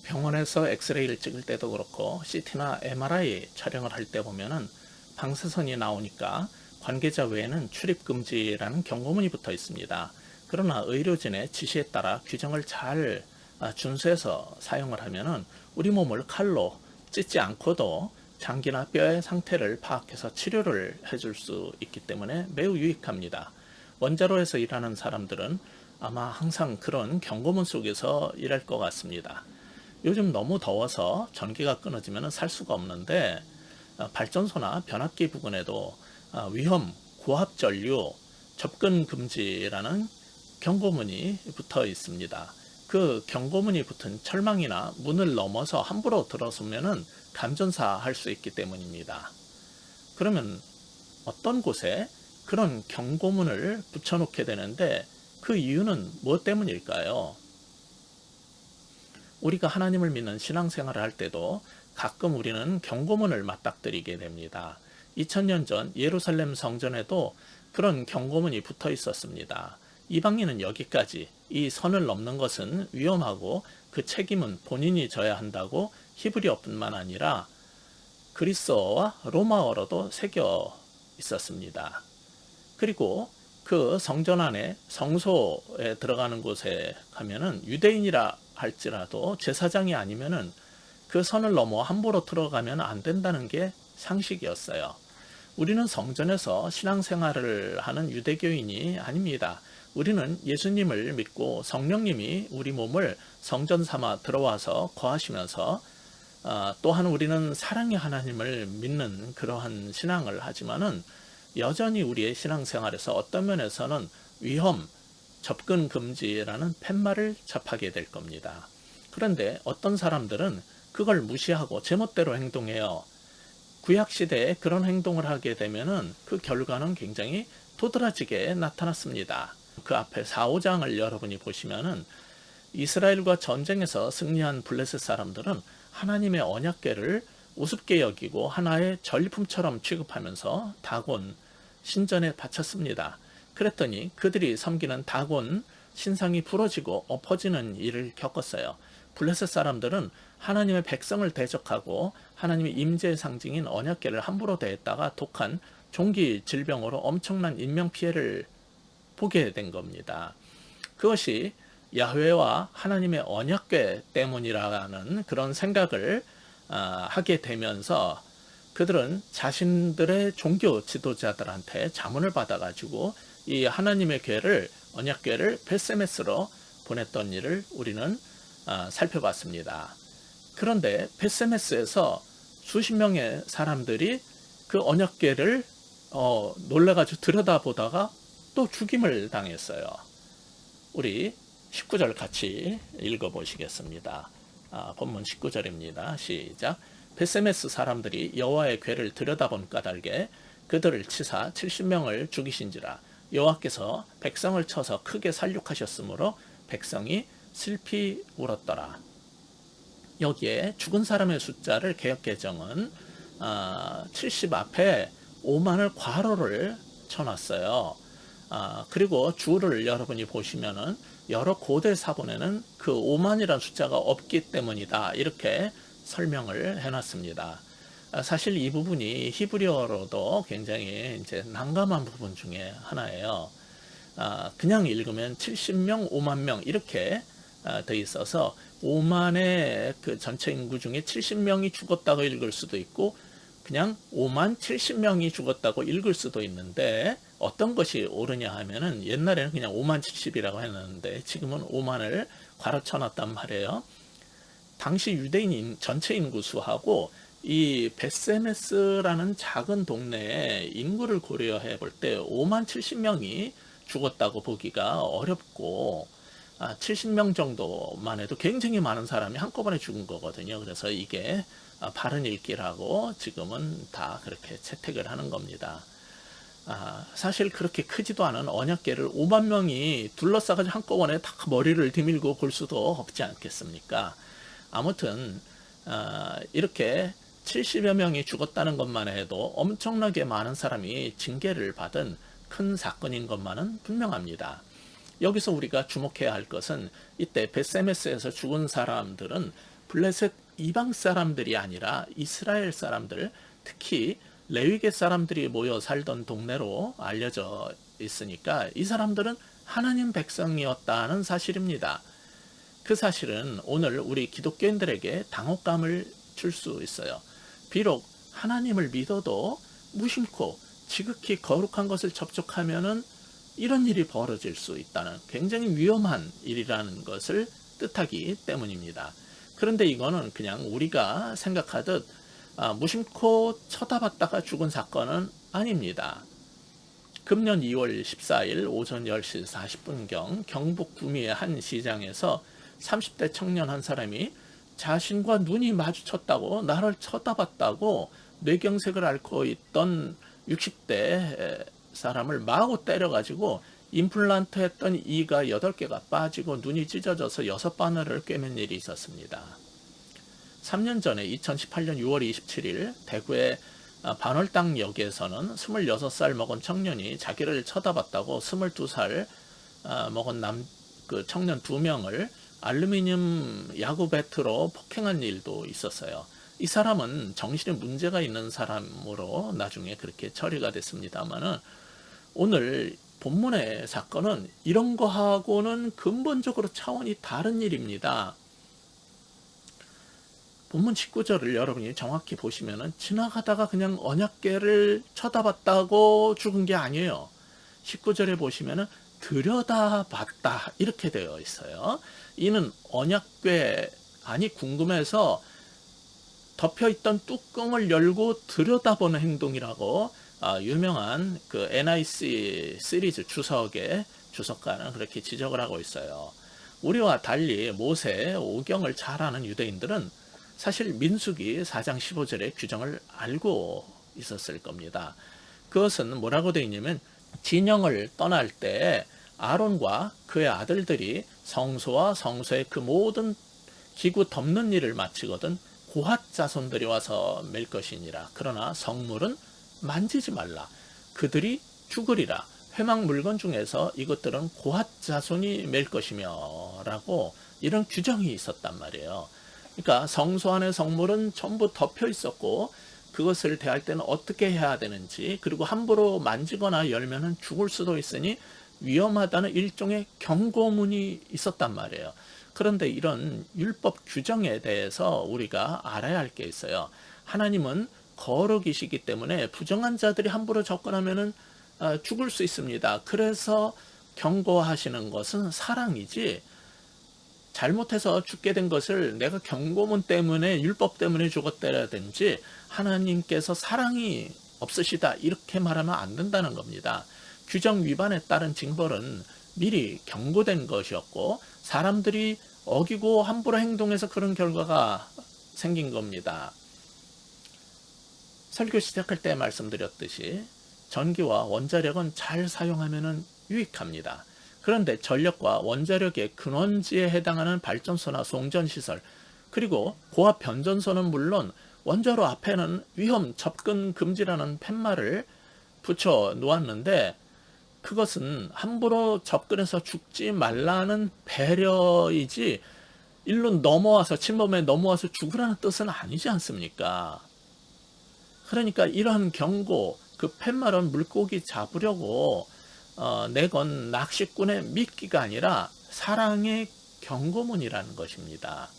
병원에서 엑스레이를 찍을 때도 그렇고 CT나 MRI 촬영을 할 때 보면은 방사선이 나오니까 관계자 외에는 출입 금지라는 경고문이 붙어 있습니다. 그러나 의료진의 지시에 따라 규정을 잘 준수해서 사용을 하면은 우리 몸을 칼로 찢지 않고도 장기나 뼈의 상태를 파악해서 치료를 해줄 수 있기 때문에 매우 유익합니다. 원자로에서 일하는 사람들은 아마 항상 그런 경고문 속에서 일할 것 같습니다. 요즘 너무 더워서 전기가 끊어지면 살 수가 없는데 발전소나 변압기 부근에도 위험, 고압 전류, 접근 금지라는 경고문이 붙어 있습니다. 그 경고문이 붙은 철망이나 문을 넘어서 함부로 들어서면 감전사 할 수 있기 때문입니다. 그러면 어떤 곳에 그런 경고문을 붙여놓게 되는데 그 이유는 무엇 때문일까요? 우리가 하나님을 믿는 신앙생활을 할 때도 가끔 우리는 경고문을 맞닥뜨리게 됩니다. 2000년 전 예루살렘 성전에도 그런 경고문이 붙어 있었습니다. 이방인은 여기까지, 이 선을 넘는 것은 위험하고 그 책임은 본인이 져야 한다고 히브리어뿐만 아니라 그리스어와 로마어로도 새겨 있었습니다. 그리고 그 성전 안에 성소에 들어가는 곳에 가면은 유대인이라 할지라도 제사장이 아니면은 그 선을 넘어 함부로 들어가면 안 된다는 게 상식이었어요. 우리는 성전에서 신앙생활을 하는 유대교인이 아닙니다. 우리는 예수님을 믿고 성령님이 우리 몸을 성전 삼아 들어와서 거하시면서 또한 우리는 사랑의 하나님을 믿는 그러한 신앙을 하지만은 여전히 우리의 신앙생활에서 어떤 면에서는 위험, 접근 금지라는 팻말을 접하게 될 겁니다. 그런데 어떤 사람들은 그걸 무시하고 제멋대로 행동해요. 구약시대에 그런 행동을 하게 되면은 그 결과는 굉장히 도드라지게 나타났습니다. 그 앞에 4, 5장을 여러분이 보시면은 이스라엘과 전쟁에서 승리한 블레셋 사람들은 하나님의 언약궤를 우습게 여기고 하나의 전리품처럼 취급하면서 다곤 신전에 바쳤습니다. 그랬더니 그들이 섬기는 다곤 신상이 부러지고 엎어지는 일을 겪었어요. 블레셋 사람들은 하나님의 백성을 대적하고 하나님의 임재의 상징인 언약궤를 함부로 대했다가 독한 종기 질병으로 엄청난 인명피해를 보게 된 겁니다. 그것이 야훼와 하나님의 언약궤 때문이라는 그런 생각을 하게 되면서 그들은 자신들의 종교 지도자들한테 자문을 받아가지고 이 하나님의 궤를 언약궤를 벳세메스로 보냈던 일을 우리는 살펴봤습니다. 그런데 벳세메스에서 수십 명의 사람들이 그 언약궤를 놀래가지고 들여다보다가 또 죽임을 당했어요. 우리 19절 같이 읽어보시겠습니다. 본문 19절입니다. 시작. 벳세메스 사람들이 여호와의 궤를 들여다본 까닭에 그들을 치사 70명을 죽이신지라. 여호와께서 백성을 쳐서 크게 살육하셨으므로 백성이 슬피 울었더라. 여기에 죽은 사람의 숫자를 개역개정은 70 앞에 5만을 괄호를 쳐놨어요. 그리고 주를 여러분이 보시면은 여러 고대 사본에는 그 5만이라는 숫자가 없기 때문이다, 이렇게 설명을 해놨습니다. 사실 이 부분이 히브리어로도 굉장히 이제 난감한 부분 중에 하나예요. 그냥 읽으면 70명, 5만 명 이렇게 돼 있어서 5만의 그 전체 인구 중에 70명이 죽었다고 읽을 수도 있고 그냥 5만 70명이 죽었다고 읽을 수도 있는데 어떤 것이 옳으냐 하면은 옛날에는 그냥 5만 70이라고 했는데 지금은 5만을 괄호 놨단 말이에요. 당시 유대인 전체 인구 수하고 이 벳세메스라는 작은 동네의 인구를 고려해 볼 때 5만 70명이 죽었다고 보기가 어렵고 70명 정도만 해도 굉장히 많은 사람이 한꺼번에 죽은 거거든요. 그래서 이게 바른 읽기라고 지금은 다 그렇게 채택을 하는 겁니다. 사실 그렇게 크지도 않은 언약궤를 5만 명이 둘러싸가지고 한꺼번에 다 머리를 디밀고 볼 수도 없지 않겠습니까? 아무튼 이렇게 70여 명이 죽었다는 것만 해도 엄청나게 많은 사람이 징계를 받은 큰 사건인 것만은 분명합니다. 여기서 우리가 주목해야 할 것은 이때 벳세메스에서 죽은 사람들은 블레셋 이방 사람들이 아니라 이스라엘 사람들, 특히 레위계 사람들이 모여 살던 동네로 알려져 있으니까 이 사람들은 하나님 백성이었다는 사실입니다. 그 사실은 오늘 우리 기독교인들에게 당혹감을 줄 수 있어요. 비록 하나님을 믿어도 무심코 지극히 거룩한 것을 접촉하면은 이런 일이 벌어질 수 있다는 굉장히 위험한 일이라는 것을 뜻하기 때문입니다. 그런데 이거는 그냥 우리가 생각하듯 무심코 쳐다봤다가 죽은 사건은 아닙니다. 금년 2월 14일 오전 10시 40분경 경북 구미의 한 시장에서 30대 청년 한 사람이 자신과 눈이 마주쳤다고, 나를 쳐다봤다고 뇌경색을 앓고 있던 60대 사람을 마구 때려가지고 임플란트 했던 이가 8개가 빠지고 눈이 찢어져서 6바늘을 꿰맨 일이 있었습니다. 3년 전에 2018년 6월 27일 대구의 반월당역에서는 26살 먹은 청년이 자기를 쳐다봤다고 22살 먹은 그 청년 2명을 알루미늄 야구 배트로 폭행한 일도 있었어요. 이 사람은 정신에 문제가 있는 사람으로 나중에 그렇게 처리가 됐습니다만은, 오늘 본문의 사건은 이런 거하고는 근본적으로 차원이 다른 일입니다. 본문 19절을 여러분이 정확히 보시면은 지나가다가 그냥 언약궤를 쳐다봤다고 죽은 게 아니에요. 19절에 보시면은 들여다봤다 이렇게 되어 있어요. 이는 언약궤 안이 궁금해서 덮여있던 뚜껑을 열고 들여다보는 행동이라고 유명한 그 NIC 시리즈 주석의 주석가는 그렇게 지적을 하고 있어요. 우리와 달리 모세 오경을 잘 아는 유대인들은 사실 민수기 4장 15절의 규정을 알고 있었을 겁니다. 그것은 뭐라고 되어 있냐면, 진영을 떠날 때 아론과 그의 아들들이 성소와 성소의 그 모든 기구 덮는 일을 마치거든 고핫 자손들이 와서 맬 것이니라. 그러나 성물은 만지지 말라. 그들이 죽으리라. 회막 물건 중에서 이것들은 고핫 자손이 맬 것이며 라고 이런 규정이 있었단 말이에요. 그러니까 성소 안의 성물은 전부 덮여 있었고, 그것을 대할 때는 어떻게 해야 되는지, 그리고 함부로 만지거나 열면은 죽을 수도 있으니 위험하다는 일종의 경고문이 있었단 말이에요. 그런데 이런 율법 규정에 대해서 우리가 알아야 할 게 있어요. 하나님은 거룩이시기 때문에 부정한 자들이 함부로 접근하면은 죽을 수 있습니다. 그래서 경고하시는 것은 사랑이지, 잘못해서 죽게 된 것을 내가 경고문 때문에, 율법 때문에 죽었다라든지 하나님께서 사랑이 없으시다 이렇게 말하면 안 된다는 겁니다. 규정 위반에 따른 징벌은 미리 경고된 것이었고, 사람들이 어기고 함부로 행동해서 그런 결과가 생긴 겁니다. 설교 시작할 때 말씀드렸듯이 전기와 원자력은 잘 사용하면 유익합니다. 그런데 전력과 원자력의 근원지에 해당하는 발전소나 송전시설, 그리고 고압 변전소는 물론 원자로 앞에는 위험 접근 금지라는 팻말을 붙여 놓았는데, 그것은 함부로 접근해서 죽지 말라는 배려이지 일로 넘어와서, 침범에 넘어와서 죽으라는 뜻은 아니지 않습니까? 그러니까 이러한 경고, 그 팻말은 물고기 잡으려고 내건 낚시꾼의 미끼가 아니라 사랑의 경고문이라는 것입니다.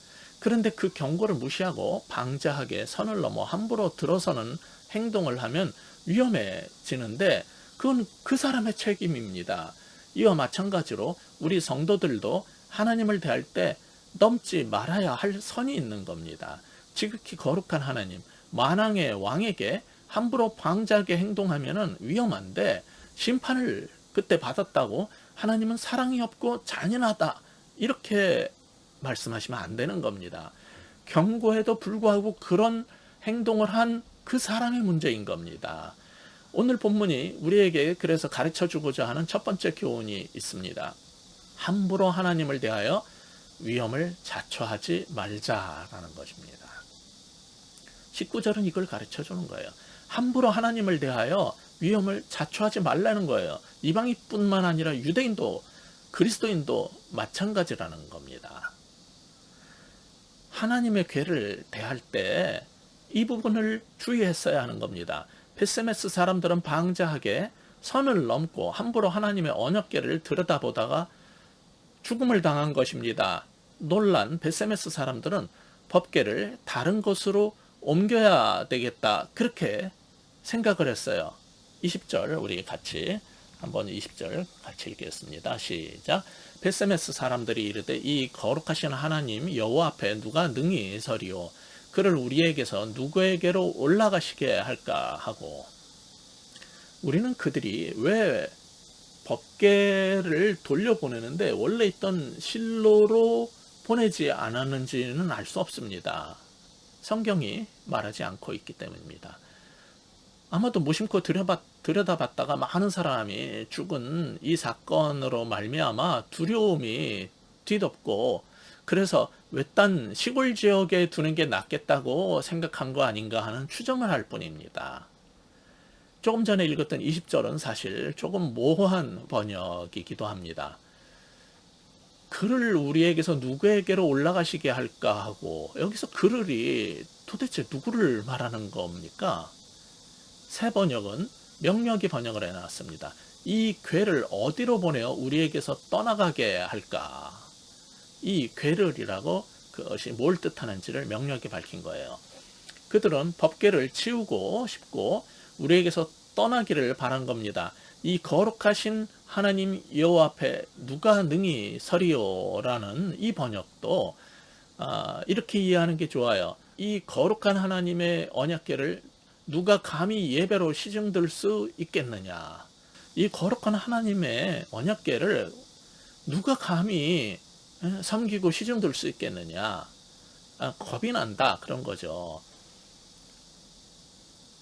그런데 그 경고를 무시하고 방자하게 선을 넘어 함부로 들어서는 행동을 하면 위험해지는데, 그건 그 사람의 책임입니다. 이와 마찬가지로 우리 성도들도 하나님을 대할 때 넘지 말아야 할 선이 있는 겁니다. 지극히 거룩한 하나님, 만왕의 왕에게 함부로 방자하게 행동하면 위험한데, 심판을 그때 받았다고 하나님은 사랑이 없고 잔인하다 이렇게 말씀하시면 안 되는 겁니다. 경고에도 불구하고 그런 행동을 한 그 사람의 문제인 겁니다. 오늘 본문이 우리에게 그래서 가르쳐주고자 하는 첫 번째 교훈이 있습니다. 함부로 하나님을 대하여 위험을 자초하지 말자라는 것입니다. 19절은 이걸 가르쳐주는 거예요. 함부로 하나님을 대하여 위험을 자초하지 말라는 거예요. 이방인뿐만 아니라 유대인도 그리스도인도 마찬가지라는 겁니다. 하나님의 궤를 대할 때 이 부분을 주의했어야 하는 겁니다. 베세메스 사람들은 방자하게 선을 넘고 함부로 하나님의 언약궤를 들여다보다가 죽음을 당한 것입니다. 놀란 베세메스 사람들은 법궤를 다른 곳으로 옮겨야 되겠다, 그렇게 생각을 했어요. 20절 우리 같이 한번 20절 같이 읽겠습니다. 시작. 베세메스 사람들이 이르되 이 거룩하신 하나님 여호와 앞에 누가 능히 서리오. 그를 우리에게서 누구에게로 올라가시게 할까 하고. 우리는 그들이 왜 법궤를 돌려보내는데 원래 있던 실로로 보내지 않았는지는 알 수 없습니다. 성경이 말하지 않고 있기 때문입니다. 아마도 무심코 들여다봤다가 많은 사람이 죽은 이 사건으로 말미암아 두려움이 뒤덮고, 그래서 외딴 시골 지역에 두는 게 낫겠다고 생각한 거 아닌가 하는 추정을 할 뿐입니다. 조금 전에 읽었던 20절은 사실 조금 모호한 번역이기도 합니다. 그를 우리에게서 누구에게로 올라가시게 할까 하고, 여기서 그를이 도대체 누구를 말하는 겁니까? 새 번역은 명령이 번역을 해놨습니다. 이 궤를 어디로 보내어 우리에게서 떠나가게 할까? 이 궤를이라고 그것이 뭘 뜻하는지를 명령이 밝힌 거예요. 그들은 법궤를 치우고 싶고 우리에게서 떠나기를 바란 겁니다. 이 거룩하신 하나님 여호와 앞에 누가 능히 서리오라는 이 번역도 이렇게 이해하는 게 좋아요. 이 거룩한 하나님의 언약궤를 누가 감히 예배로 시중들 수 있겠느냐. 이 거룩한 하나님의 언약궤를 누가 감히 섬기고 시중들 수 있겠느냐. 겁이 난다, 그런 거죠.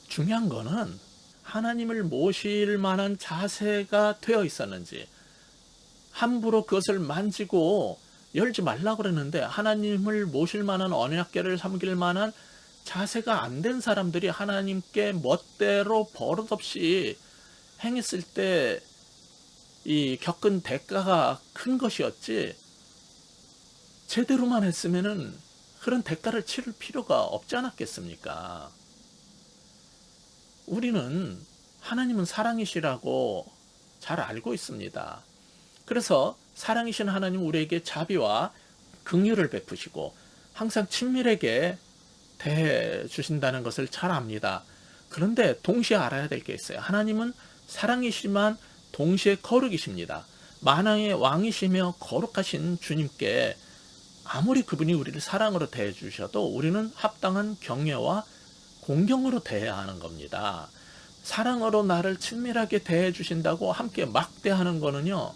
중요한 거는 하나님을 모실 만한 자세가 되어 있었는지, 함부로 그것을 만지고 열지 말라고 그러는데 하나님을 모실 만한 언약궤를 섬길 만한 자세가 안 된 사람들이 하나님께 멋대로 버릇없이 행했을 때 이 겪은 대가가 큰 것이었지, 제대로만 했으면은 그런 대가를 치를 필요가 없지 않았겠습니까? 우리는 하나님은 사랑이시라고 잘 알고 있습니다. 그래서 사랑이신 하나님 우리에게 자비와 긍휼을 베푸시고 항상 친밀하게 대해 주신다는 것을 잘 압니다. 그런데 동시에 알아야 될 게 있어요. 하나님은 사랑이시지만 동시에 거룩이십니다. 만왕의 왕이시며 거룩하신 주님께 아무리 그분이 우리를 사랑으로 대해 주셔도 우리는 합당한 경외와 공경으로 대해야 하는 겁니다. 사랑으로 나를 친밀하게 대해 주신다고 함께 막대하는 거는요,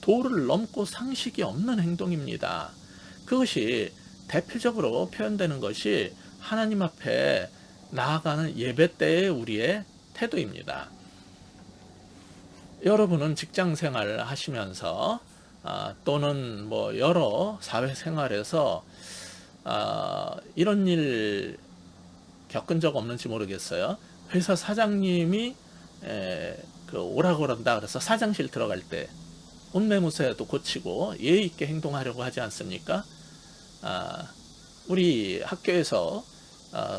도를 넘고 상식이 없는 행동입니다. 그것이 대표적으로 표현되는 것이 하나님 앞에 나아가는 예배 때의 우리의 태도입니다. 여러분은 직장 생활을 하시면서 또는 뭐 여러 사회생활에서 이런 일 겪은 적 없는지 모르겠어요. 회사 사장님이 오라고 그런다 그래서 사장실 들어갈 때 옷매무새도 고치고 예의 있게 행동하려고 하지 않습니까? 우리 학교에서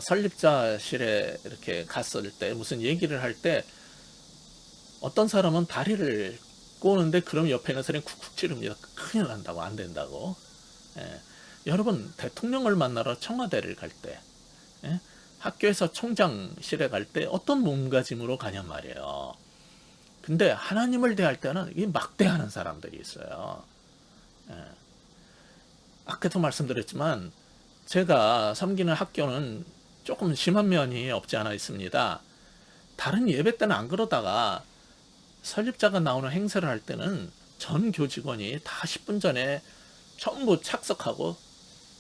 설립자실에 이렇게 갔을 때 무슨 얘기를 할 때 어떤 사람은 다리를 꼬는데 그럼 옆에 있는 사람이 쿡쿡 찌릅니다. 큰일 난다고, 안 된다고. 여러분, 대통령을 만나러 청와대를 갈 때, 학교에서 총장실에 갈 때 어떤 몸가짐으로 가냔 말이에요. 근데 하나님을 대할 때는 이 막대하는 사람들이 있어요. 아까도 말씀드렸지만 제가 섬기는 학교는 조금 심한 면이 없지 않아 있습니다. 다른 예배 때는 안 그러다가 설립자가 나오는 행사를 할 때는 전 교직원이 다 10분 전에 전부 착석하고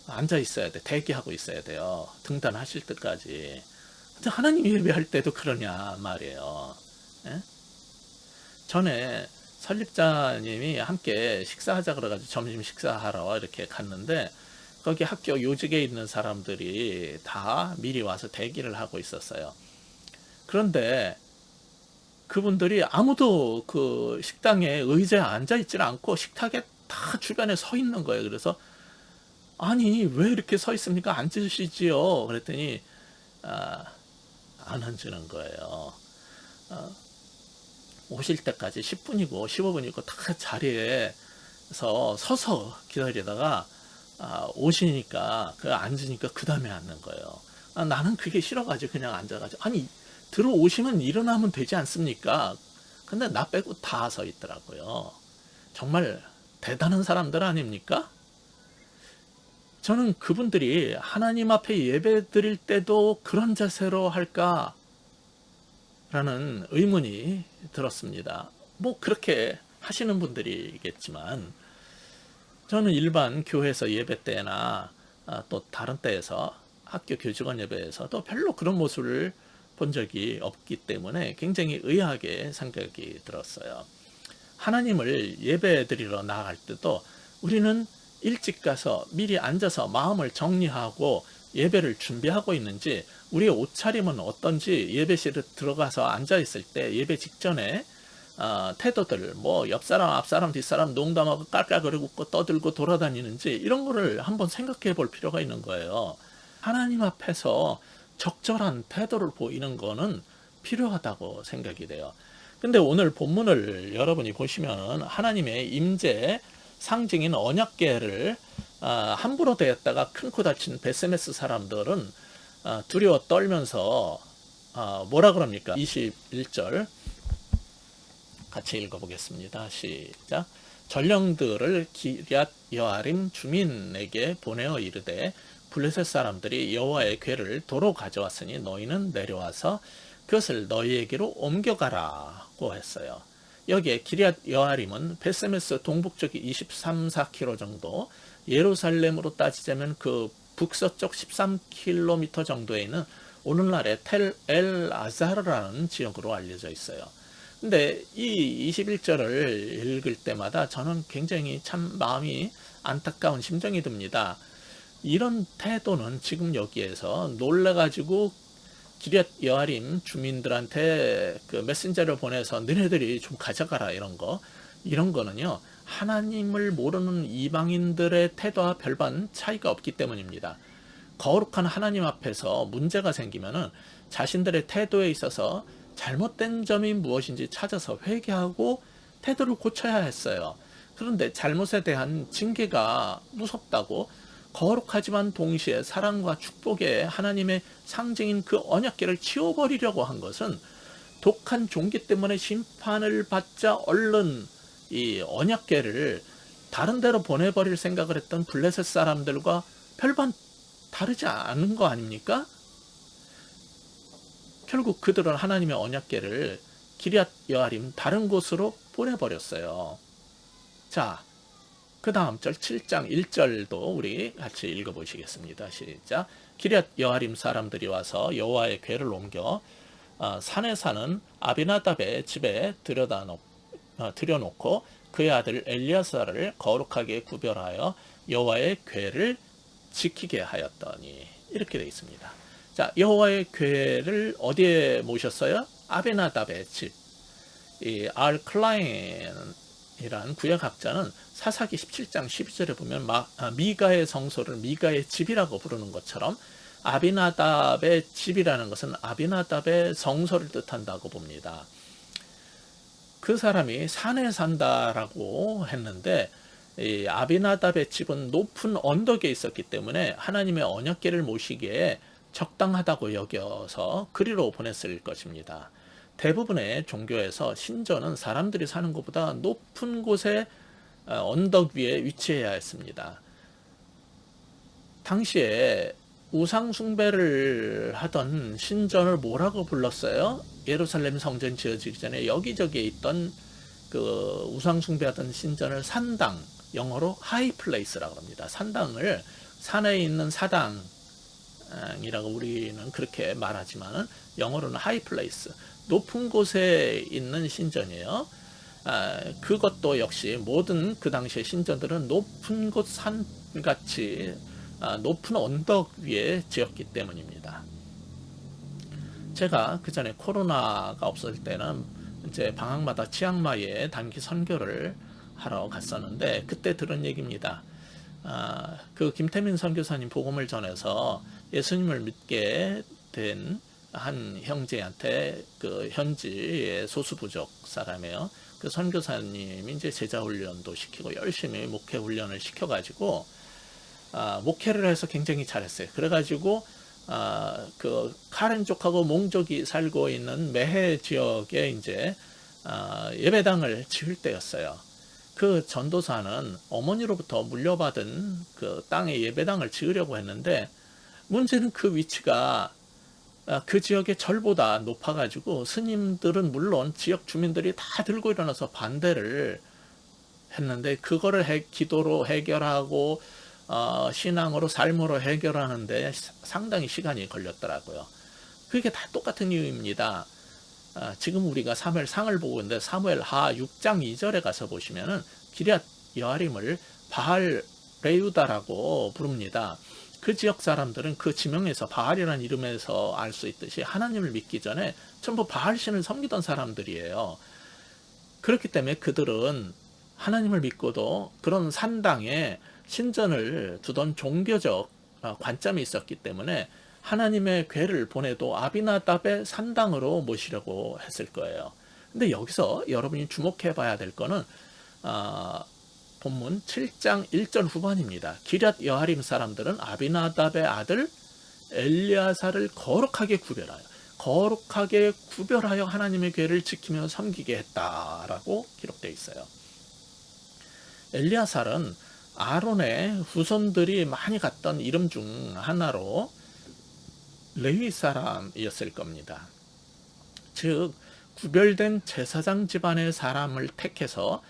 앉아 있어야 돼. 대기하고 있어야 돼요. 등단하실 때까지. 근데 하나님 예배할 때도 그러냐 말이에요. 전에 설립자님이 함께 식사하자 그래가지고 점심 식사하러 이렇게 갔는데 거기 학교 요직에 있는 사람들이 다 미리 와서 대기를 하고 있었어요. 그런데 그분들이 아무도 그 식당에 의자에 앉아 있지는 않고 식탁에 다 주변에 서 있는 거예요. 그래서 아니 왜 이렇게 서 있습니까? 앉으시지요. 그랬더니 아, 안 앉는 거예요. 어, 오실 때까지 10분이고 15분이고 다 자리에서 서서 기다리다가 오시니까 그 앉으니까 그 다음에 앉는 거예요. 나는 그게 싫어가지고 그냥 앉아가지고 아니 들어오시면 일어나면 되지 않습니까? 근데 나 빼고 다 서 있더라고요. 정말 대단한 사람들 아닙니까? 저는 그분들이 하나님 앞에 예배 드릴 때도 그런 자세로 할까라는 의문이 들었습니다. 뭐 그렇게 하시는 분들이겠지만 저는 일반 교회에서 예배 때나 또 다른 때에서 학교 교직원 예배에서도 별로 그런 모습을 본 적이 없기 때문에 굉장히 의아하게 생각이 들었어요. 하나님을 예배 드리러 나갈 때도 우리는 일찍 가서 미리 앉아서 마음을 정리하고 예배를 준비하고 있는지, 우리의 옷차림은 어떤지, 예배실에 들어가서 앉아 있을 때 예배 직전에 태도들, 뭐 옆사람 앞사람 뒷사람 농담하고 깔깔거리고 웃고 떠들고 돌아다니는지 이런 거를 한번 생각해 볼 필요가 있는 거예요. 하나님 앞에서 적절한 태도를 보이는 거는 필요하다고 생각이 돼요. 근데 오늘 본문을 여러분이 보시면 하나님의 임재 상징인 언약궤를 함부로 대했다가 큰 코 다친 베세메스 사람들은 두려워 떨면서 뭐라 그럽니까? 21절 같이 읽어보겠습니다. 시작. 전령들을 기럇 여아림 주민에게 보내어 이르되 블레셋 사람들이 여호와의 궤를 도로 가져왔으니 너희는 내려와서 그것을 너희에게로 옮겨가라고 했어요. 여기에 기럇 여아림은 베세메스 동북쪽이 23, 4km 정도, 예루살렘으로 따지자면 그 북서쪽 13km 정도에 있는 오늘날의 텔 엘 아자르라는 지역으로 알려져 있어요. 근데 이 21절을 읽을 때마다 저는 굉장히 참 마음이 안타까운 심정이 듭니다. 이런 태도는 지금 여기에서 놀래가지고 기럇 여아림 주민들한테 그 메신저를 보내서 너네들이 좀 가져가라 이런 거는요, 하나님을 모르는 이방인들의 태도와 별반 차이가 없기 때문입니다. 거룩한 하나님 앞에서 문제가 생기면은 자신들의 태도에 있어서 잘못된 점이 무엇인지 찾아서 회개하고 태도를 고쳐야 했어요. 그런데 잘못에 대한 징계가 무섭다고 거룩하지만 동시에 사랑과 축복의 하나님의 상징인 그 언약궤를 치워버리려고 한 것은 독한 종기 때문에 심판을 받자 얼른 이 언약궤를 다른 데로 보내버릴 생각을 했던 블레셋 사람들과 별반 다르지 않은 거 아닙니까? 결국 그들은 하나님의 언약궤를 기럇 여아림 다른 곳으로 보내버렸어요. 자, 그 다음 절 7장 1절도 우리 같이 읽어보시겠습니다. 시작. 기럇 여아림 사람들이 와서 여호와의 궤를 옮겨 산에 사는 아비나답의 집에 들여놓고 그의 아들 엘리야사를 거룩하게 구별하여 여호와의 궤를 지키게 하였더니, 이렇게 되어 있습니다. 자, 여호와의 궤를 어디에 모셨어요? 아비나답의 집. 이 알클라인이란 구약학자는 사사기 17장 12절에 보면 미가의 성소를 미가의 집이라고 부르는 것처럼 아비나답의 집이라는 것은 아비나답의 성소를 뜻한다고 봅니다. 그 사람이 산에 산다라고 했는데 이 아비나답의 집은 높은 언덕에 있었기 때문에 하나님의 언약궤를 모시기에 적당하다고 여겨서 그리로 보냈을 것입니다. 대부분의 종교에서 신전은 사람들이 사는 것보다 높은 곳에 언덕 위에 위치해야 했습니다. 당시에 우상 숭배를 하던 신전을 뭐라고 불렀어요? 예루살렘 성전 지어지기 전에 여기저기에 있던 그 우상 숭배하던 신전을 산당, 영어로 하이 플레이스라고 합니다. 산당을, 산에 있는 사당이라고 우리는 그렇게 말하지만은 영어로는 하이 플레이스, 높은 곳에 있는 신전이에요. 그것도 역시 모든 그 당시의 신전들은 높은 곳 산같이 높은 언덕 위에 지었기 때문입니다. 제가 그 전에 코로나가 없을 때는 이제 방학마다 치앙마이에 단기 선교를 하러 갔었는데 그때 들은 얘기입니다. 그 김태민 선교사님 복음을 전해서 예수님을 믿게 된 한 형제한테 그 현지의 소수부족 사람이에요. 그 선교사님이 이제 제자 훈련도 시키고 열심히 목회 훈련을 시켜가지고 목회를 해서 굉장히 잘했어요. 그래가지고 그 카렌족하고 몽족이 살고 있는 매해 지역에 이제 예배당을 지을 때였어요. 그 전도사는 어머니로부터 물려받은 그 땅에 예배당을 지으려고 했는데 문제는 그 위치가 그 지역의 절보다 높아가지고 스님들은 물론 지역 주민들이 다 들고 일어나서 반대를 했는데 그거를 기도로 해결하고 신앙으로 삶으로 해결하는데 상당히 시간이 걸렸더라고요. 그게 다 똑같은 이유입니다. 지금 우리가 사무엘상을 보고 있는데 사무엘하 6장 2절에 가서 보시면은 기럇 여아림을 바알 레유다라고 부릅니다. 그 지역 사람들은 그 지명에서 바알이라는 이름에서 알 수 있듯이 하나님을 믿기 전에 전부 바알신을 섬기던 사람들이에요. 그렇기 때문에 그들은 하나님을 믿고도 그런 산당에 신전을 두던 종교적 관점이 있었기 때문에 하나님의 궤를 보내도 아비나답의 산당으로 모시려고 했을 거예요. 근데 여기서 여러분이 주목해 봐야 될 거는 본문 7장 1절 후반입니다. 기럇 여아림 사람들은 아비나답의 아들 엘리아사를 거룩하게 구별하여 하나님의 궤를 지키며 섬기게 했다라고 기록되어 있어요. 엘리아살은 아론의 후손들이 많이 갔던 이름 중 하나로 레위 사람이었을 겁니다. 즉 구별된 제사장 집안의 사람을 택해서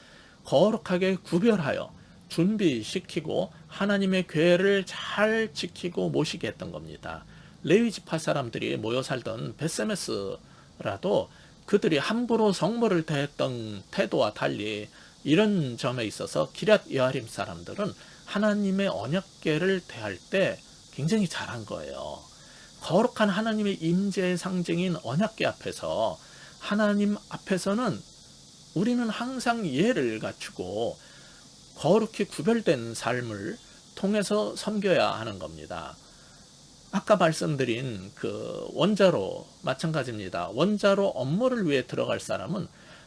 거룩하게 구별하여 준비시키고 하나님의 궤를 잘 지키고 모시게 했던 겁니다. 레위 지파 사람들이 모여 살던 베세메스라도 그들이 함부로 성물을 대했던 태도와 달리 이런 점에 있어서 기럇 여아림 사람들은 하나님의 언약궤를 대할 때 굉장히 잘한 거예요. 거룩한 하나님의 임재의 상징인 언약궤 앞에서 하나님 앞에서는 우리는 항상 예를 갖추고 거룩히 구별된 삶을 통해서 섬겨야 하는 겁니다. 아까 말씀드린 그 원자로 마찬가지입니다. 원자로 업무를 위해 들어갈 사람은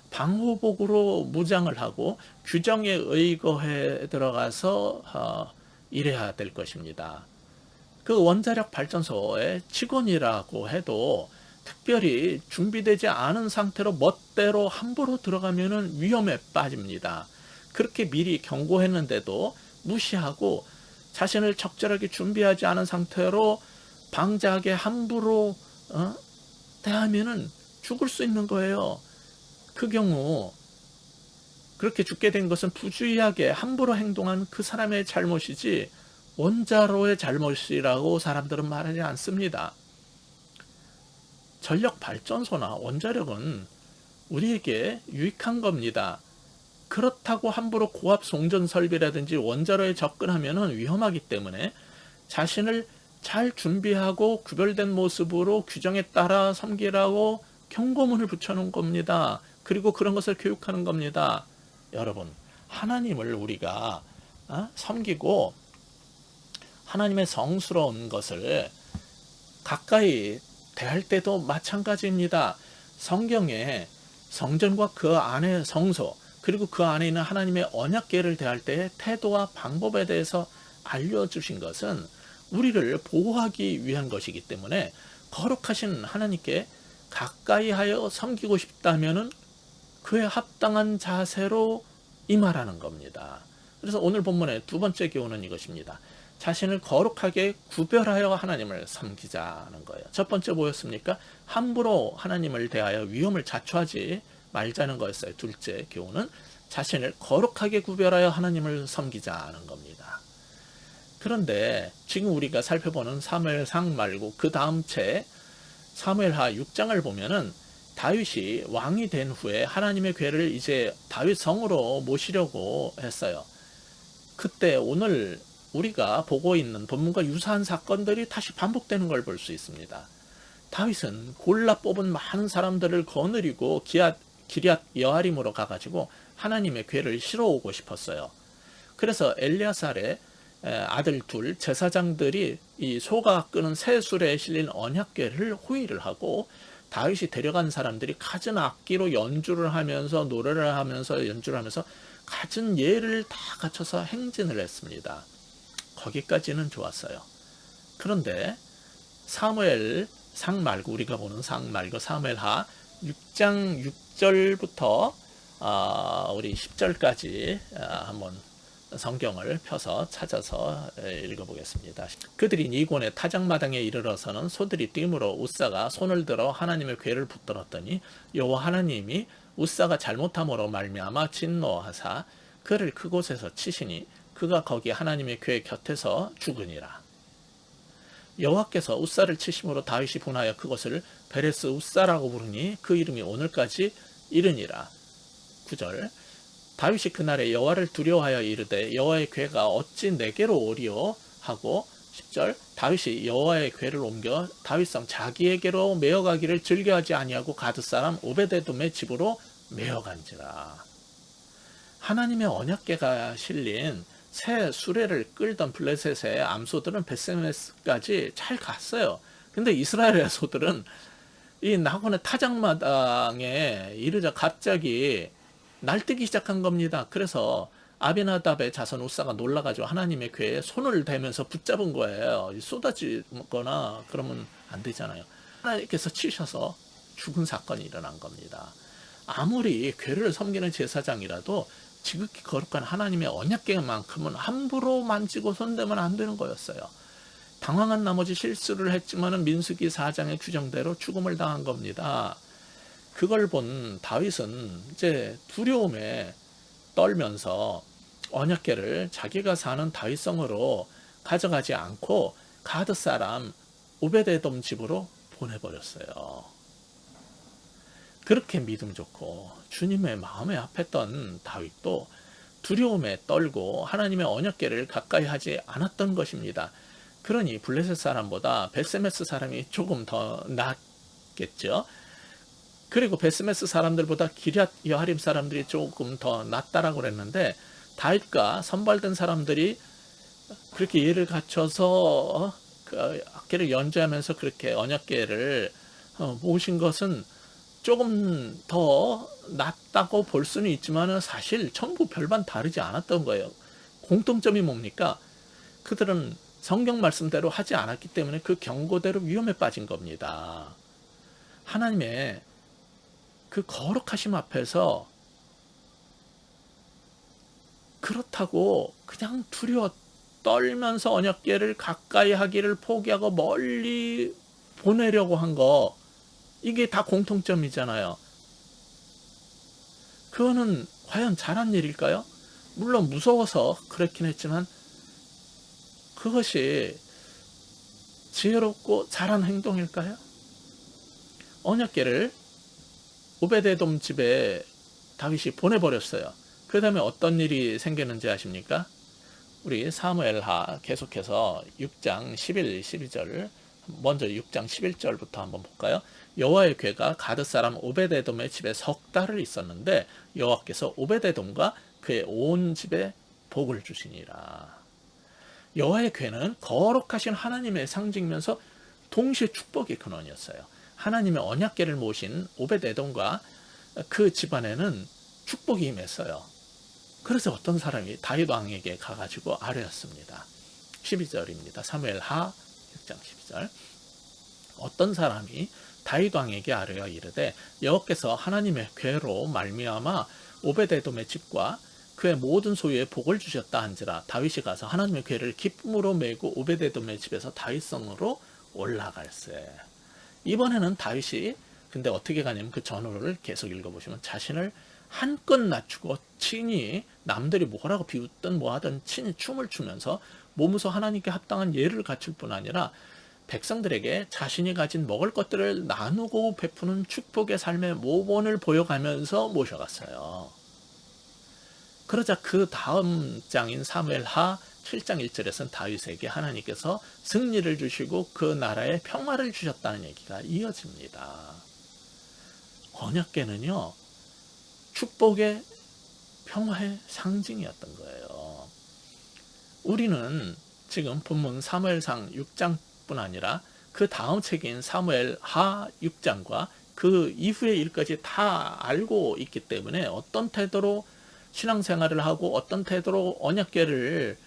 방호복으로 무장을 하고 규정에 의거해 들어가서 일해야 될 것입니다. 그 원자력 발전소의 직원이라고 해도 특별히 준비되지 않은 상태로 멋대로 함부로 들어가면 위험에 빠집니다. 그렇게 미리 경고했는데도 무시하고 자신을 적절하게 준비하지 않은 상태로 방자하게 함부로 대하면 죽을 수 있는 거예요. 그 경우 그렇게 죽게 된 것은 부주의하게 함부로 행동한 그 사람의 잘못이지 원자로의 잘못이라고 사람들은 말하지 않습니다. 전력 발전소나 원자력은 우리에게 유익한 겁니다. 그렇다고 함부로 고압 송전 설비라든지 원자로에 접근하면 위험하기 때문에 자신을 잘 준비하고 구별된 모습으로 규정에 따라 섬기라고 경고문을 붙여놓은 겁니다. 그리고 그런 것을 교육하는 겁니다. 여러분, 하나님을 우리가 섬기고 하나님의 성스러운 것을 가까이 대할 때도 마찬가지입니다. 성경에 성전과 그 안의 성소 그리고 그 안에 있는 하나님의 언약궤를 대할 때의 태도와 방법에 대해서 알려주신 것은 우리를 보호하기 위한 것이기 때문에 거룩하신 하나님께 가까이 하여 섬기고 싶다면 그에 합당한 자세로 임하라는 겁니다. 그래서 오늘 본문의 두 번째 교훈은 이것입니다. 자신을 거룩하게 구별하여 하나님을 섬기자는 거예요. 첫 번째 뭐였습니까? 함부로 하나님을 대하여 위험을 자초하지 말자는 거였어요. 둘째 교훈은 자신을 거룩하게 구별하여 하나님을 섬기자는 겁니다. 그런데 지금 우리가 살펴보는 사무엘상 말고 그 다음 책 사무엘하 6장을 보면은 다윗이 왕이 된 후에 하나님의 궤를 이제 다윗 성으로 모시려고 했어요. 그때 오늘 우리가 보고 있는 본문과 유사한 사건들이 다시 반복되는 걸 볼 수 있습니다. 다윗은 골라 뽑은 많은 사람들을 거느리고 기럇 여아림으로 가가지고 하나님의 궤를 실어오고 싶었어요. 그래서 엘리아살의 아들 둘 제사장들이 이 소가 끄는 새 수레에 실린 언약궤를 호위를 하고 다윗이 데려간 사람들이 갖은 악기로 연주를 하면서 노래를 하면서 연주를 하면서 갖은 예를 다 갖춰서 행진을 했습니다. 거기까지는 좋았어요. 그런데 사무엘상 말고 우리가 보는 상 말고 사무엘하 6장 6절부터 우리 10절까지 한번 성경을 펴서 찾아서 읽어보겠습니다. 그들이 니곤의 타작마당에 이르러서는 소들이 뛰므로 웃사가 손을 들어 하나님의 궤를 붙들었더니 여호와 하나님이 웃사가 잘못함으로 말미암아 진노하사 그를 그곳에서 치시니 그가 거기 하나님의 궤 곁에서 죽으니라. 여호와께서 웃사를 치심으로 다윗이 분하여 그것을 베레스 웃사라고 부르니 그 이름이 오늘까지 이르니라. 9절 다윗이 그날에 여호와를 두려워하여 이르되 여호와의 궤가 어찌 내게로 오리요 하고 10절 다윗이 여호와의 궤를 옮겨 다윗성 자기에게로 메어가기를 즐겨하지 아니하고 가드 사람 오베데돔의 집으로 메어간지라. 하나님의 언약궤가 실린 새 수레를 끌던 블레셋의 암소들은 벳세메스까지 잘 갔어요. 근데 이스라엘의 소들은 이 나곤의 타작마당에 이르자 갑자기 날뛰기 시작한 겁니다. 그래서 아비나답의 자손 웃사가 놀라가지고 하나님의 궤에 손을 대면서 붙잡은 거예요. 쏟아지거나 그러면 안 되잖아요. 하나님께서 치셔서 죽은 사건이 일어난 겁니다. 아무리 궤를 섬기는 제사장이라도 지극히 거룩한 하나님의 언약궤만큼은 함부로 만지고 손대면 안 되는 거였어요. 당황한 나머지 실수를 했지만 민수기 4장의 규정대로 죽음을 당한 겁니다. 그걸 본 다윗은 이제 두려움에 떨면서 언약궤를 자기가 사는 다윗성으로 가져가지 않고 가드 사람 오베데돔 집으로 보내버렸어요. 그렇게 믿음 좋고 주님의 마음에 합했던 다윗도 두려움에 떨고 하나님의 언약궤를 가까이 하지 않았던 것입니다. 그러니 블레셋 사람보다 벳세메스 사람이 조금 더 낫겠죠. 그리고 벳세메스 사람들보다 기럇 여하림 사람들이 조금 더 낫다라고 그랬는데 다윗과 선발된 사람들이 그렇게 예를 갖춰서 그 악기를 연주하면서 그렇게 언약궤를 모신 것은 조금 더 낫다고 볼 수는 있지만 사실 전부 별반 다르지 않았던 거예요. 공통점이 뭡니까? 그들은 성경 말씀대로 하지 않았기 때문에 그 경고대로 위험에 빠진 겁니다. 하나님의 그 거룩하심 앞에서 그렇다고 그냥 두려워 떨면서 언약궤를 가까이 하기를 포기하고 멀리 보내려고 한 거, 이게 다 공통점이잖아요. 그거는 과연 잘한 일일까요? 물론 무서워서 그렇긴 했지만 그것이 지혜롭고 잘한 행동일까요? 언약궤를 오베데돔 집에 다윗이 보내버렸어요. 그 다음에 어떤 일이 생겼는지 아십니까? 우리 사무엘하 계속해서 6장 11, 12절 먼저 6장 11절부터 한번 볼까요? 여호와의 궤가 가드 사람 오베데돔의 집에 석 달을 있었는데 여호와께서 오베데돔과 그의 온 집에 복을 주시니라. 여호와의 궤는 거룩하신 하나님의 상징이면서 동시에 축복의 근원이었어요. 하나님의 언약궤를 모신 오벳에돔과 그 집안에는 축복이 임했어요. 그래서 어떤 사람이 다윗 왕에게 가가지고 아뢰었습니다. 12절입니다. 사무엘하 6장 12절. 어떤 사람이 다윗 왕에게 아뢰어 이르되 여호와께서 하나님의 궤로 말미암아 오벳에돔의 집과 그의 모든 소유에 복을 주셨다 한지라. 다윗이 가서 하나님의 궤를 기쁨으로 메고 오벳에돔의 집에서 다윗성으로 올라갈세. 이번에는 다윗이 근데 어떻게 가냐면 그 전후를 계속 읽어보시면 자신을 한껏 낮추고 친히 남들이 뭐라고 비웃든 뭐하든 친히 춤을 추면서 몸소 하나님께 합당한 예를 갖출 뿐 아니라 백성들에게 자신이 가진 먹을 것들을 나누고 베푸는 축복의 삶의 모본을 보여가면서 모셔갔어요. 그러자 그 다음 장인 사무엘하 7장 1절에서는 다윗에게 하나님께서 승리를 주시고 그 나라에 평화를 주셨다는 얘기가 이어집니다. 언약궤는요, 축복의 평화의 상징이었던 거예요. 우리는 지금 본문 사무엘상 6장뿐 아니라 그 다음 책인 사무엘 하 6장과 그 이후의 일까지 다 알고 있기 때문에 어떤 태도로 신앙생활을 하고 어떤 태도로 언약궤를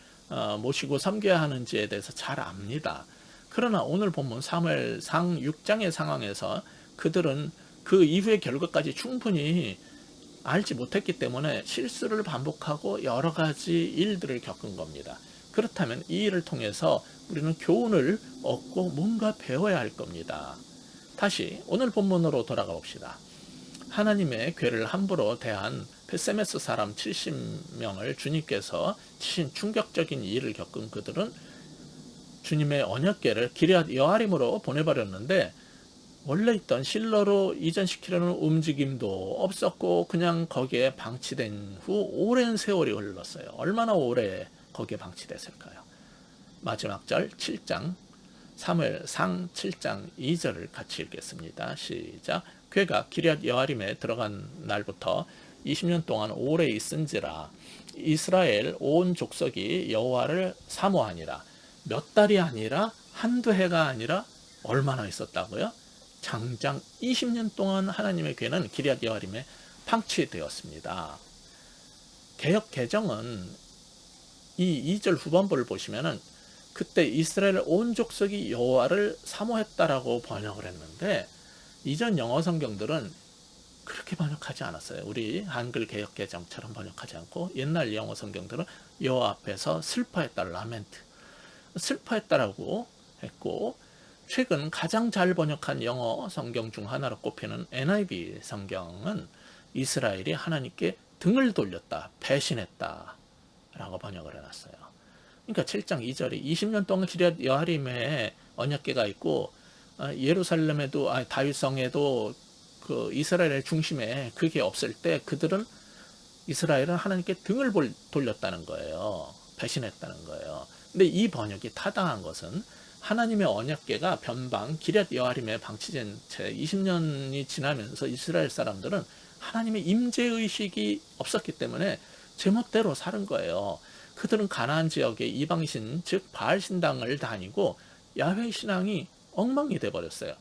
모시고 섬겨야 하는지에 대해서 잘 압니다. 그러나 오늘 본문 사무엘상 6장의 상황에서 그들은 그 이후의 결과까지 충분히 알지 못했기 때문에 실수를 반복하고 여러 가지 일들을 겪은 겁니다. 그렇다면 이 일을 통해서 우리는 교훈을 얻고 뭔가 배워야 할 겁니다. 다시 오늘 본문으로 돌아가 봅시다. 하나님의 궤를 함부로 대한 베세메스 사람 70명을 주님께서 치신 충격적인 일을 겪은 그들은 주님의 언약궤를 기럇 여아림으로 보내버렸는데 원래 있던 실로로 이전시키려는 움직임도 없었고 그냥 거기에 방치된 후 오랜 세월이 흘렀어요. 얼마나 오래 거기에 방치됐을까요? 마지막 절 7장 사무엘상 7장 2절을 같이 읽겠습니다. 시작. 궤가 기럇 여아림에 들어간 날부터 20년 동안 오래 있은지라 이스라엘 온 족속이 여호와를 사모하니라. 몇 달이 아니라 한두 해가 아니라 얼마나 있었다고요? 장장 20년 동안 하나님의 궤는 기럇 여아림에 방치되었습니다. 개역 개정은 이 2절 후반부를 보시면은 그때 이스라엘 온 족속이 여호와를 사모했다라고 번역을 했는데 이전 영어 성경들은 그렇게 번역하지 않았어요. 우리 한글 개역 개정처럼 번역하지 않고 옛날 영어 성경들은 여호와 앞에서 슬퍼했다, 라멘트, 슬퍼했다라고 했고 최근 가장 잘 번역한 영어 성경 중 하나로 꼽히는 NIV 성경은 이스라엘이 하나님께 등을 돌렸다, 배신했다 라고 번역을 해놨어요. 그러니까 7장 2절이 20년 동안 기럇 여아림에 언약궤가 있고 예루살렘에도 다윗성에도 그 이스라엘의 중심에 그게 없을 때 그들은 이스라엘은 하나님께 등을 돌렸다는 거예요. 배신했다는 거예요. 근데 이 번역이 타당한 것은 하나님의 언약궤가 변방 기럇 여아림에 방치된 채 20년이 지나면서 이스라엘 사람들은 하나님의 임재의식이 없었기 때문에 제멋대로 사는 거예요. 그들은 가나안 지역의 이방신 즉 바알신당을 다니고 야훼 신앙이 엉망이 돼버렸어요.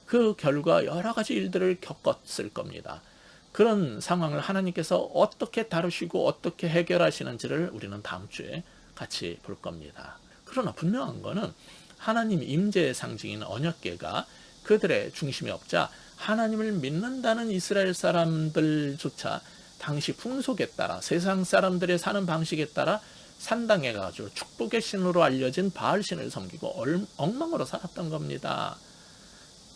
그 결과 여러 가지 일들을 겪었을 겁니다. 그런 상황을 하나님께서 어떻게 다루시고 어떻게 해결하시는지를 우리는 다음 주에 같이 볼 겁니다. 그러나 분명한 거는 하나님 임재의 상징인 언약궤가 그들의 중심에 없자 하나님을 믿는다는 이스라엘 사람들조차 당시 풍속에 따라 세상 사람들의 사는 방식에 따라 산당해가지고 축복의 신으로 알려진 바알신을 섬기고 엉망으로 살았던 겁니다.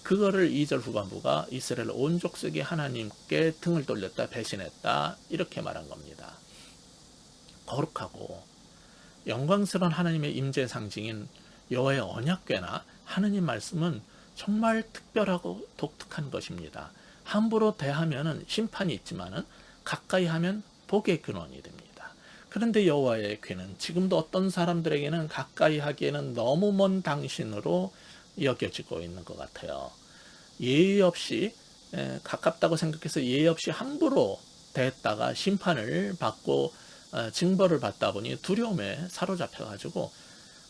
그거를 2절 후반부가 이스라엘 온 족속이 하나님께 등을 돌렸다, 배신했다 이렇게 말한 겁니다. 거룩하고 영광스러운 하나님의 임재 상징인 여호와의 언약궤나 하느님 말씀은 정말 특별하고 독특한 것입니다. 함부로 대하면 심판이 있지만은 가까이 하면 복의 근원이 됩니다. 그런데 여호와의 궤는 지금도 어떤 사람들에게는 가까이 하기에는 너무 먼 당신으로 여겨지고 있는 것 같아요. 예의 없이 가깝다고 생각해서 예의 없이 함부로 대했다가 심판을 받고 징벌을 받다 보니 두려움에 사로잡혀가지고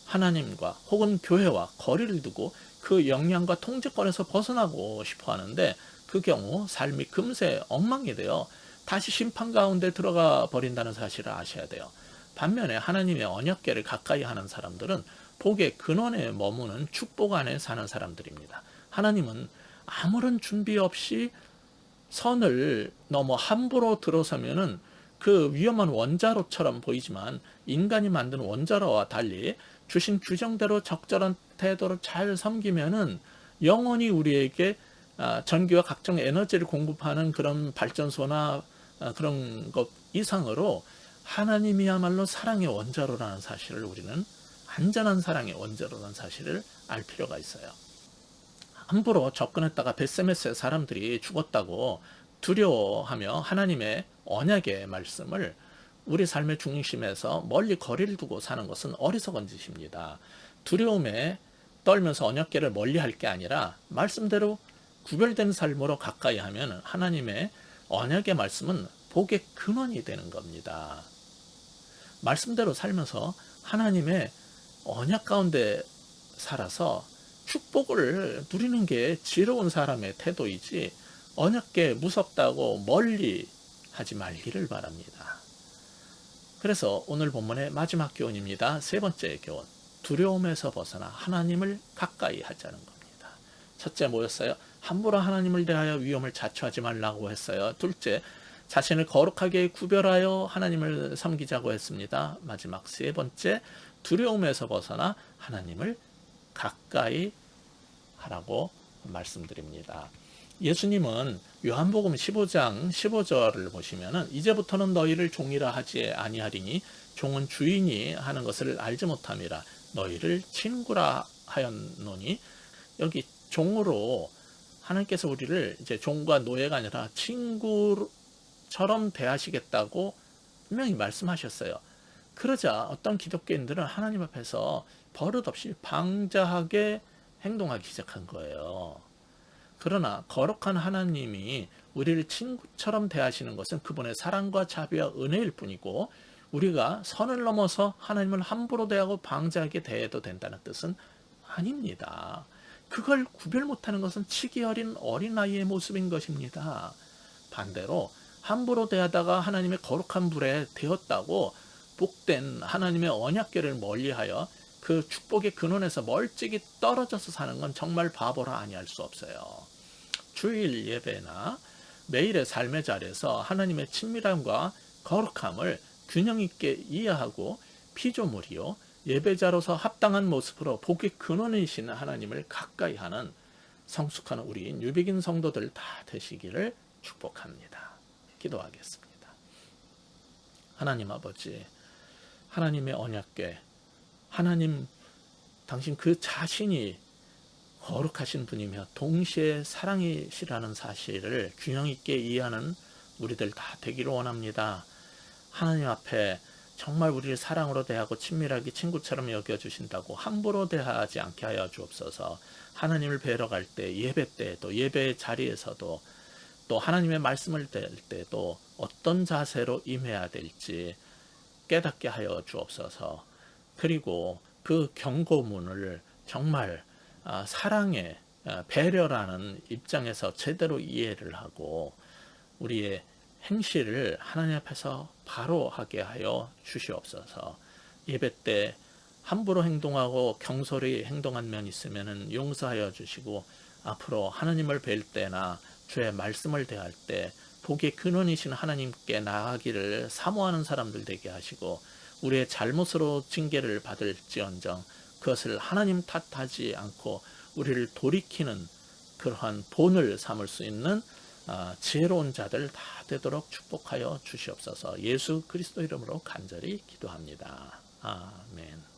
하나님과 혹은 교회와 거리를 두고 그 영향과 통제권에서 벗어나고 싶어 하는데 그 경우 삶이 금세 엉망이 되어 다시 심판 가운데 들어가 버린다는 사실을 아셔야 돼요. 반면에 하나님의 언약궤를 가까이 하는 사람들은 복의 근원에 머무는 축복 안에 사는 사람들입니다. 하나님은 아무런 준비 없이 선을 너무 함부로 들어서면은 그 위험한 원자로처럼 보이지만 인간이 만든 원자로와 달리 주신 규정대로 적절한 태도로 잘 섬기면은 영원히 우리에게 전기와 각종 에너지를 공급하는 그런 발전소나 그런 것 이상으로 하나님이야말로 사랑의 원자로라는 사실을 우리는 안전한 사랑의 원자로라는 사실을 알 필요가 있어요. 함부로 접근했다가 벳세메스의 사람들이 죽었다고 두려워하며 하나님의 언약의 말씀을 우리 삶의 중심에서 멀리 거리를 두고 사는 것은 어리석은 짓입니다. 두려움에 떨면서 언약궤를 멀리 할 게 아니라 말씀대로 구별된 삶으로 가까이 하면 하나님의 언약의 말씀은 복의 근원이 되는 겁니다. 말씀대로 살면서 하나님의 언약 가운데 살아서 축복을 누리는 게 지혜로운 사람의 태도이지, 언약궤 무섭다고 멀리 하지 말기를 바랍니다. 그래서 오늘 본문의 마지막 교훈입니다. 세 번째 교훈. 두려움에서 벗어나 하나님을 가까이 하자는 겁니다. 첫째 뭐였어요? 함부로 하나님을 대하여 위험을 자초하지 말라고 했어요. 둘째, 자신을 거룩하게 구별하여 하나님을 섬기자고 했습니다. 마지막 세 번째, 두려움에서 벗어나 하나님을 가까이 하라고 말씀드립니다. 예수님은 요한복음 15장 15절을 보시면은 이제부터는 너희를 종이라 하지 아니하리니 종은 주인이 하는 것을 알지 못함이라 너희를 친구라 하였노니, 여기 종으로 하나님께서 우리를 이제 종과 노예가 아니라 친구처럼 대하시겠다고 분명히 말씀하셨어요. 그러자 어떤 기독교인들은 하나님 앞에서 버릇없이 방자하게 행동하기 시작한 거예요. 그러나 거룩한 하나님이 우리를 친구처럼 대하시는 것은 그분의 사랑과 자비와 은혜일 뿐이고, 우리가 선을 넘어서 하나님을 함부로 대하고 방자하게 대해도 된다는 뜻은 아닙니다. 그걸 구별 못하는 것은 치기 어린 어린아이의 모습인 것입니다. 반대로 함부로 대하다가 하나님의 거룩한 불에 데었다고 복된 하나님의 언약궤를 멀리하여 그 축복의 근원에서 멀찍이 떨어져서 사는 건 정말 바보라 아니할 수 없어요. 주일 예배나 매일의 삶의 자리에서 하나님의 친밀함과 거룩함을 균형 있게 이해하고 피조물이요 예배자로서 합당한 모습으로 복의 근원이신 하나님을 가까이 하는 성숙한 우리 뉴비긴 성도들 다 되시기를 축복합니다. 기도하겠습니다. 하나님 아버지, 하나님의 언약궤, 하나님 당신 그 자신이 거룩하신 분이며 동시에 사랑이시라는 사실을 균형 있게 이해하는 우리들 다 되기를 원합니다. 하나님 앞에 정말 우리를 사랑으로 대하고 친밀하게 친구처럼 여겨주신다고 함부로 대하지 않게 하여 주옵소서. 하나님을 뵈러 갈 때, 예배 때도, 예배 자리에서도, 또 하나님의 말씀을 들 때도 어떤 자세로 임해야 될지 깨닫게 하여 주옵소서. 그리고 그 경고문을 정말 사랑의 배려라는 입장에서 제대로 이해를 하고 우리의 행실을 하나님 앞에서 바로 하게 하여 주시옵소서. 예배 때 함부로 행동하고 경솔히 행동한 면 있으면 용서하여 주시고, 앞으로 하나님을 뵐 때나 주의 말씀을 대할 때 복의 근원이신 하나님께 나아가기를 사모하는 사람들 되게 하시고, 우리의 잘못으로 징계를 받을지언정 그것을 하나님 탓하지 않고 우리를 돌이키는 그러한 본을 삼을 수 있는 지혜로운 자들 다 되도록 축복하여 주시옵소서. 예수 그리스도 이름으로 간절히 기도합니다. 아멘.